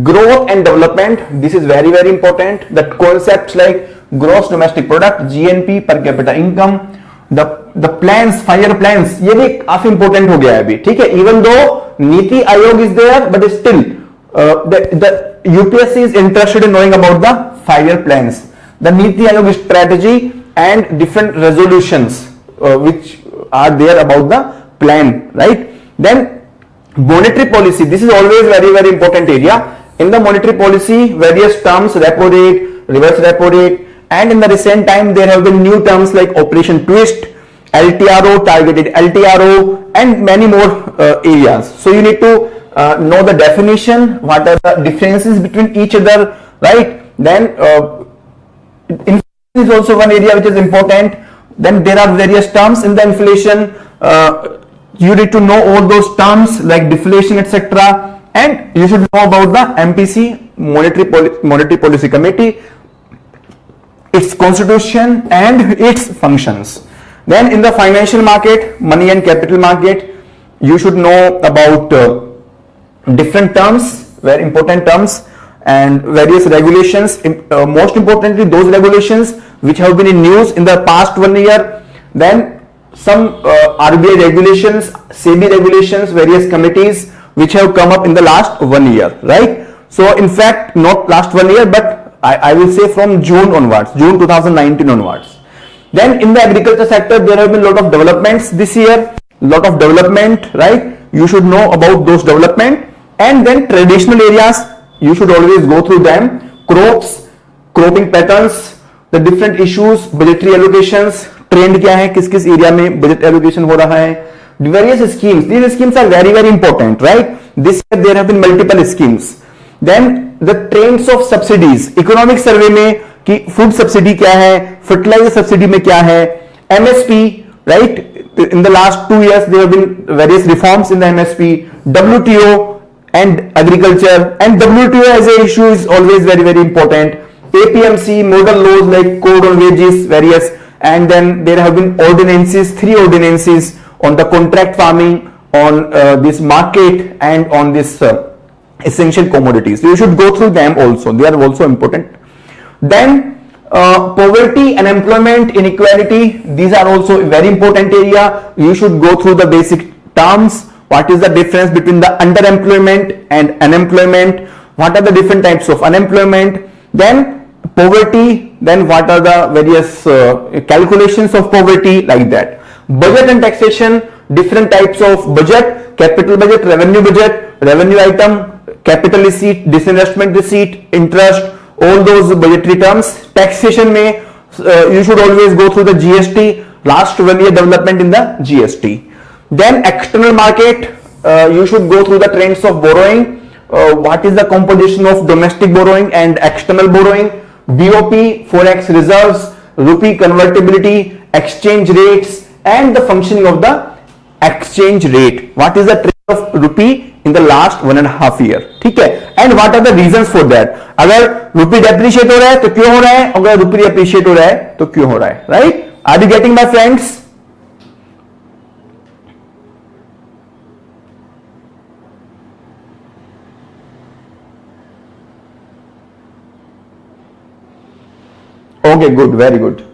Growth and development, this is very very important. The concepts like gross domestic product, GNP, per capita income, the plans, 5-year plans, ये भी काफी important हो गया है अभी, ठीक है. Even though NITI Aayog is there, but still the UPSC is interested in knowing about the 5-year plans, the Niti Aayog strategy and different resolutions which are there about the plan, right? Then monetary policy, this is always very very important area. In the monetary policy, various terms, repo rate, reverse repo rate, and in the recent time there have been new terms like operation twist, LTRO, targeted LTRO, and many more areas. So you need to know the definition, what are the differences between each other, right? Then inflation is also one area which is important. Then there are various terms in the inflation. You need to know all those terms like deflation, etc. And you should know about the MPC, Monetary Policy Committee, its constitution and its functions. Then in the financial market, money and capital market, you should know about different terms, very important terms, and various regulations. Most importantly, those regulations which have been in news in the past 1 year. Then some RBI regulations, SEBI regulations, various committees which have come up in the last 1 year, right? So in fact, not last 1 year, but I will say from June onwards, June 2019 onwards. Then in the agriculture sector, there have been a lot of developments this year, lot of development, right? You should know about those development. And then traditional areas, you should always go through them. Crops, cropping patterns, the different issues, budgetary allocations, trend क्या है, किस किस area में budget allocation हो रहा है, various schemes. These schemes are very very important, right? This year there have been multiple schemes. Then the trends of subsidies, economic survey में कि food subsidy क्या है, fertilizer subsidy में क्या है, MSP, right? In the last 2 years there have been various reforms in the MSP, WTO and agriculture, and WTO as a issue is always very very important. APMC, model laws like code on wages, various, and then there have been ordinances, 3 ordinances on the contract farming, on this market, and on this essential commodities. You should go through them also, they are also important. Then poverty, unemployment, inequality, these are also a very important area. You should go through the basic terms. What is the difference between the underemployment and unemployment? What are the different types of unemployment? Then poverty, then what are the various calculations of poverty, like that. Budget and taxation, different types of budget, capital budget, revenue item, capital receipt, disinvestment receipt, interest, all those budgetary terms. Taxation में you should always go through the GST, last 1 year development in the GST. Then external market, you should go through the trends of borrowing, what is the composition of domestic borrowing and external borrowing, BOP, forex reserves, rupee convertibility, exchange rates, and the functioning of the exchange rate. What is the trend of rupee in the last 1.5 year, ठीक है? And what are the reasons for that? अगर rupee depreciate हो रहा है तो क्यों हो रहा है, अगर rupee appreciate हो रहा है तो क्यों हो रहा है, right? Are you getting my friends? Okay, good, very good.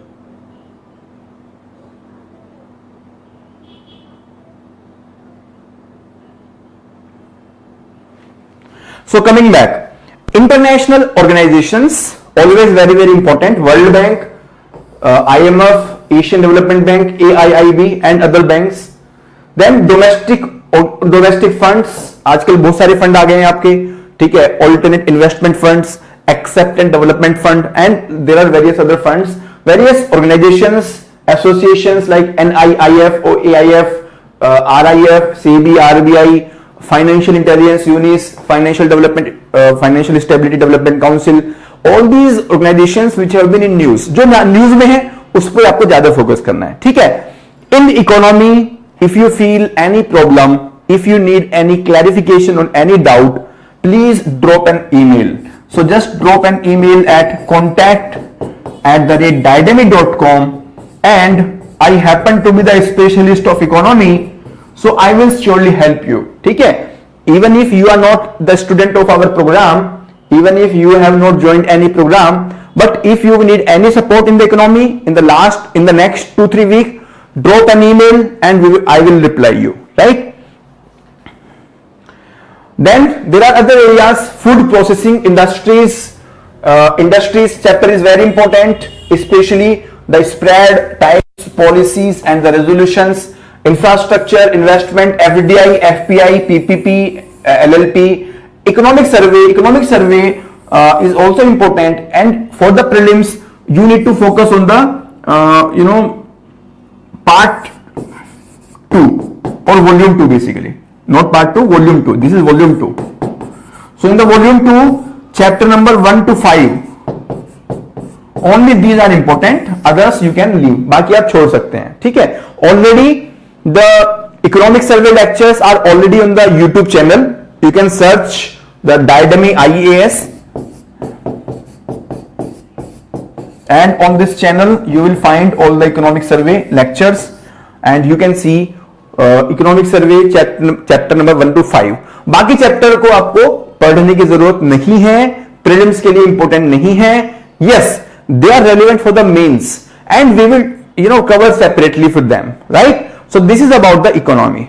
So coming back, international organizations, always very very important. World Bank, IMF, Asian Development Bank, AIIB and other banks. Then domestic funds, आजकल बहुत सारे fund आ गए हैं आपके, ठीक है? Alternate investment funds, Accept and Development Fund, and there are various other funds. Various organizations, associations like NIIF, OAIF, RIF, SEBI, RBI, Financial Intelligence Unit, Financial Stability Development Council, all these organizations which have been in news, जो news में है उस पर आपको ज्यादा focus करना है, ठीक है? In economy, if you feel any problem, if you need any clarification on any doubt, please drop an email. So just drop an email at contact@dynamic.com and I happen to be the specialist of economy, so I will surely help you. ठीक है, even if you are not the student of our program, even if you have not joined any program, but if you need any support in the economy in the next 2-3 weeks, drop an email and I will reply you, right? Then there are other areas, food processing industries. Industries chapter is very important, especially the spread, types, policies and the resolutions, infrastructure, investment, FDI, FPI, PPP, LLP, economic survey is also important. And for the prelims you need to focus on the part 2 or volume 2, basically not part 2, volume 2. This is volume 2. So in the volume 2, chapter number 1 to 5, only these are important, others you can leave, बाकी आप छोड़ सकते हैं, ठीक है. Already the economic survey lectures are already on the YouTube channel. You can search the Diademi IAS, and on this channel you will find all the economic survey lectures, and you can see economic survey chapter number 1 to 5. बाकी chapter को आपको पढ़ने की जरूरत नहीं है, prelims के लिए इंपॉर्टेंट नहीं है. Yes, they are relevant for the mains and we will cover separately for them, right? So this is about the economy.